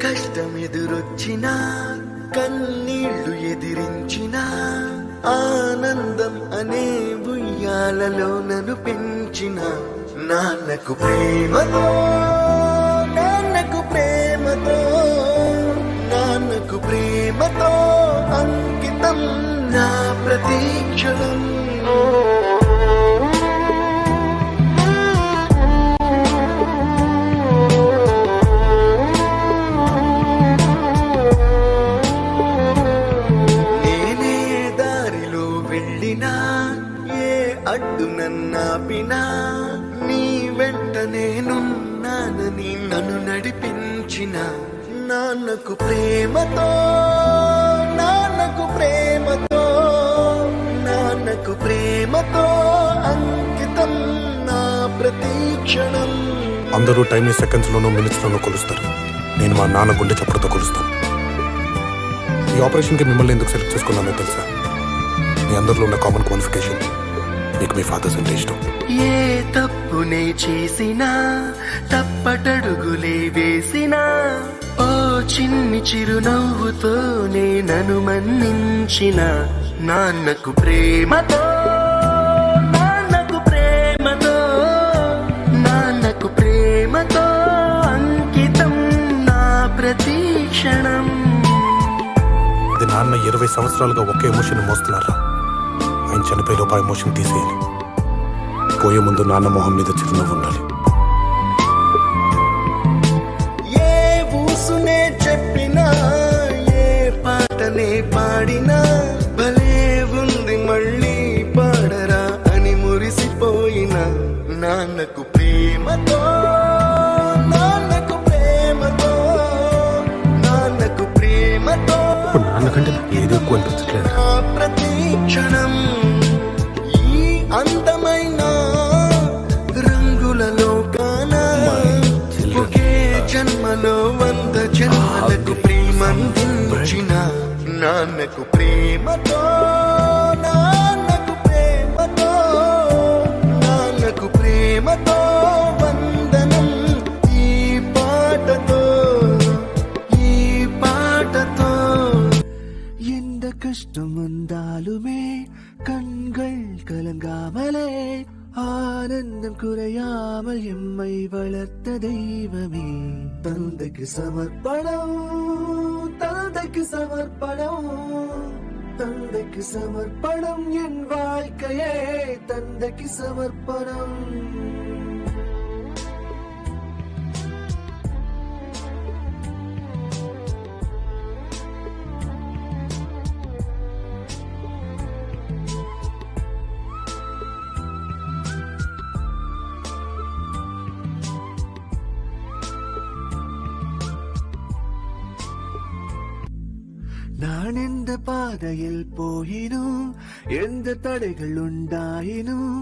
కష్టం ఎదురొచ్చినా కన్నీళ్లు ఎదిరించినా ఆనందం అనే ఉయ్యాలలో నన్ను పెంచిన నాన్నకు ప్రేమతో నాన్నకు ప్రేమతో నాన్నకు ప్రేమతో అంకితం నా ప్రతీక్షణం. అడ్డు నన్నాపినా నీ వెంట నేనున్నానని నన్ను నడిపించిన నాన్నకు ప్రేమతో నాన్నకు ప్రేమతో నాన్నకు ప్రేమతో అంకితం నా ప్రతీక్షణం. అందరూ టైంని సెకండ్స్ లోనో మినిట్స్ లోనో కొలుస్తారు. నేను మా నాన్న గుండె చప్పుడుతో కొలుస్తాను. ఈ ఆపరేషన్ కి మిమ్మల్ని ఎందుకు సెలెక్ట్ చేసుకున్నానో తెలుసా? మీ అందరిలో ఉన్న కామన్ క్వాలిఫికేషన్ మీకు మీ ఫాదర్స్ అంటే ఇష్టం. ఏ తప్పునే చేసినా తప్పటడుగులే వేసినా ఓ చిన్ని చిరునవ్వుతోనే నన్ను మన్నించిన నాన్నకు ప్రేమతో నాన్నకు ప్రేమతో నాన్నకు ప్రేమతో అంకితం నా ప్రతీక్షణం. అది నాన్న 20 సంవత్సరాలుగా ఒకే ఎమోషన్ మోస్తున్నారా? ఆయన చనిపోయే లోపు ఎమోషన్ తీసేయాలి. పోయే ముందు నాన్న మొహం మీద చిరునవ్వు ఉండాలి. ఏ ఊసునే చెప్పినా ఏ పాటనే పాడినా భలే ఉంది మళ్ళీ పాడరా అని మురిసిపోయిన నాన్నకు ప్రేమతో నాన్నకు ప్రేమతో నాన్నకు ప్రేమతో నాన్నకంటే నాకు ఏది ఎక్కువ అనిపించట్లేదు. ప్రతీక్షణం ఈ అందమైన రంగులలో కానా ఒకే జన్మలో 100 జన్మలకు ప్రేమందించిన నాన్నకు ప్రేమతో నాన్నకు ప్రేమతో నాన్నకు ప్రేమతో వందనం. ఈ పాటతో ఈ పాటతో எந்த கஷ்டம் வந்தாலுமே கண்கள் கலங்காமலே ஆனந்தம் குறையாமல் எம்மை வளர்த்த தெய்வமே தந்தைக்கு சமர்ப்பணம் தந்தைக்கு சமர்ப்பணம் தந்தைக்கு சமர்ப்பணம் என் வாழ்க்கையே தந்தைக்கு சமர்ப்பணம். நான் எந்த பாதையில் போயினும் எந்த தடைகள் உண்டாயினும்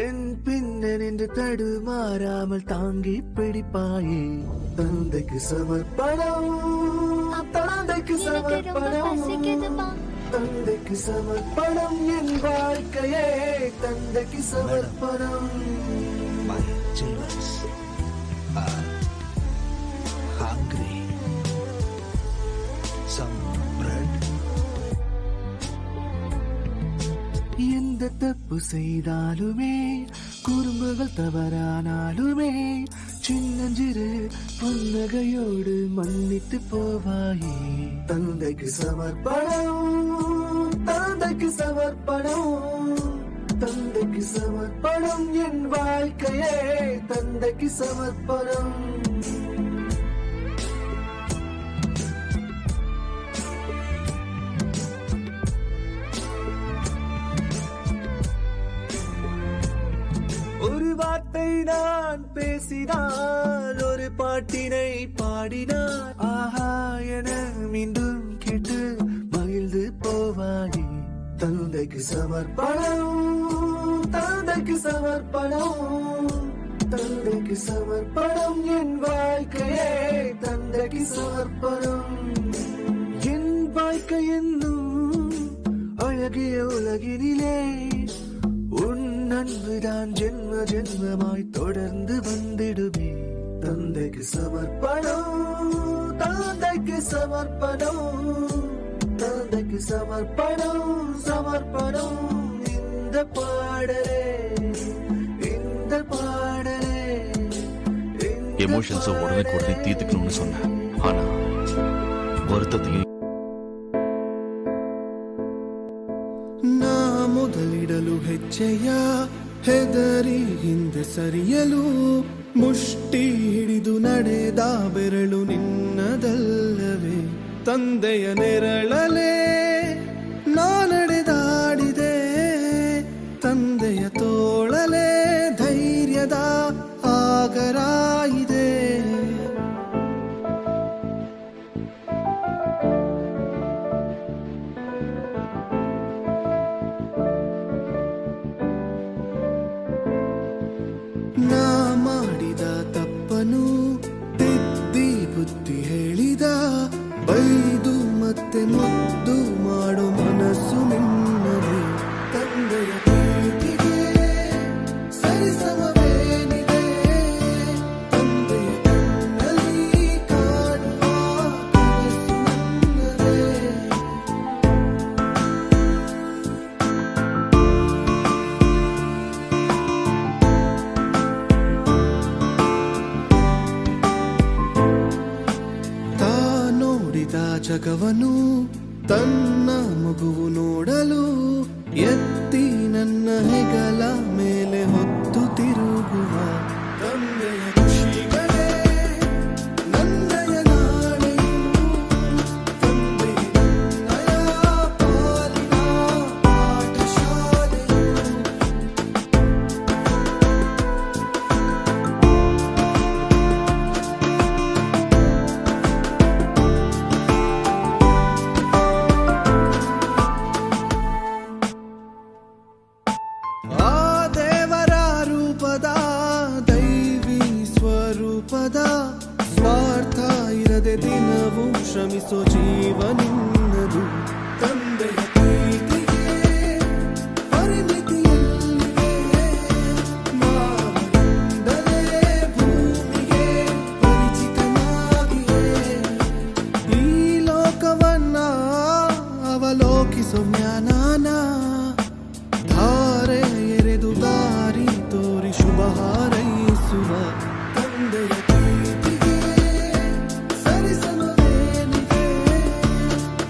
என் பின்ன நின்று தடுமாறாமல் தாங்கி பிடிப்பாயே தந்தைக்கு சமர்ப்பணம் தந்தைக்கு சமர்ப்பணம் தந்தைக்கு சமர்ப்பணம் என் வாழ்க்கையே தந்தைக்கு சமர்ப்பணம். Hungry. Some bread. எந்த தப்பு செய்தாலுமே குறும்புகள் தவறானாலுமே சின்னஞ்சிறு புன்னகையோடு மன்னித்து போவாயே தந்தைக்கு சமர்ப்பணம் தந்தைக்கு சமர்ப்பணம் தந்தைக்கு சமர்ப்பணம் என் வாழ்க்கையே தந்தைக்கு சமர்ப்பணம். ஒரு வார்த்தை நான் பேசினால் ஒரு பாட்டினை பாடினார் ஆஹா என மீண்டும் கேட்டு மகிழ்ந்து போவாயே தந்தைக்கு சமர்ப்பணம் தந்தைக்கு சமர்ப்பணம் தந்தைக்கு சமர்ப்பணம் என் வாழ்க்கையே தந்தைக்கு சமர்ப்பணம். என் வாழ்க்கை என்னும் அழகிய உலகினிலே உன் அன்புதான் ஜென்ம ஜென்மமாய் தொடர்ந்து வந்திடுமே தந்தைக்கு சமர்ப்பணம் தந்தைக்கு சமர்ப்பணம், தந்தைக்கு சமர்ப்பணம், சமர்ப்பணம். இந்த பாடலே, இந்த பாடலே. எமோஷன்ஸை உடனே தீர்த்துக்கணும்னு சொன்னேன். ஆனா வருத்தத்தையும் ನಾ ಮೊದಲಿಡಲು ಹೆಜ್ಜೆಯ ಹೆದರಿ ಹಿಂದೆ ಸರಿಯಲು ಮುಷ್ಟಿ ಹಿಡಿದು ನಡೆದ ಬೆರಳು ನಿನ್ನದಲ್ಲವೇ ತಂದೆಯ ನೆರಳಲೇ ನಾ ನಡೆದಾಡಿದೆ ತಂದೆಯ ತೋಳಲೇ ಧೈರ್ಯದ ಆಗರ ಇದೆ ನಾ ಮಾಡಿದ ತಪ್ಪನು ತಿದ್ದಿ ಬುದ್ಧಿ ಹೇಳಿದ ಬೈದು ಮತ್ತೆ ಮುದ್ದು ಮಾಡೋ ಮನಸ್ಸು ನಿನ್ನದು ತಂದೆಯ ಪ್ರೀತಿಗೆ ಸರಿಸಮವೇನಿದೆ ತಂದೆಯ ಕಣ್ಣಲ್ಲಿ ಕಾಣುವ ಕನಸು ನನ್ನದೇ ಜಗವನು ತನ್ನ ಮಗುವು ನೋಡಲು ಎತ್ತಿ ನನ್ನ ಹೆಗಲ ಮೇಲೆ ಹೊತ್ತು ತಿರುಗುವ ತಂದೆಯ ಖುಷಿಗಳೇ ನನ್ನಯ ನಾಳೆಯು ತಂದೆಯ ನನ್ನಯ ಪಾಲಿನ ಪಾಠಶಾಲೆಯು ಸ್ವಾರ್ಥ ಇರದೆ ದಿನವೂ ಶ್ರಮಿಸೋ ಜೀವ ನಿನ್ನದು ತಂದೆಯ ಪ್ರೀತಿಗೆ ಪರಿಮಿತಿಯಲ್ಲಿದೆ ಮಾವನಿಂದಲೇ ಭೂಮಿಗೆ ಪರಿಚಿತನಾಗಿಯೇ ಈ ಲೋಕವನ್ನ ಅವಲೋಕಿಸೋ ಜ್ಞಾನಾನ ಧಾರೆ ಎರೆದು ದಾರಿ ತೋರಿ ಶುಭ ಹಾರೈಸುವ ತಂದೆಯ ಪ್ರೀತಿಗೆ ಸರಿಸಮವೇನಿದೆ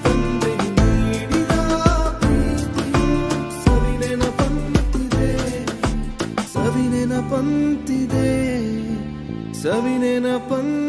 ತಂದೆಯು ನೀಡಿದ ಪ್ರೀತಿಯು ಸವಿನೆನಪಂತಿದೆ ಸವಿನೆನಪಂತಿದೆ ಸವಿನೆನಪಂತಿದೆ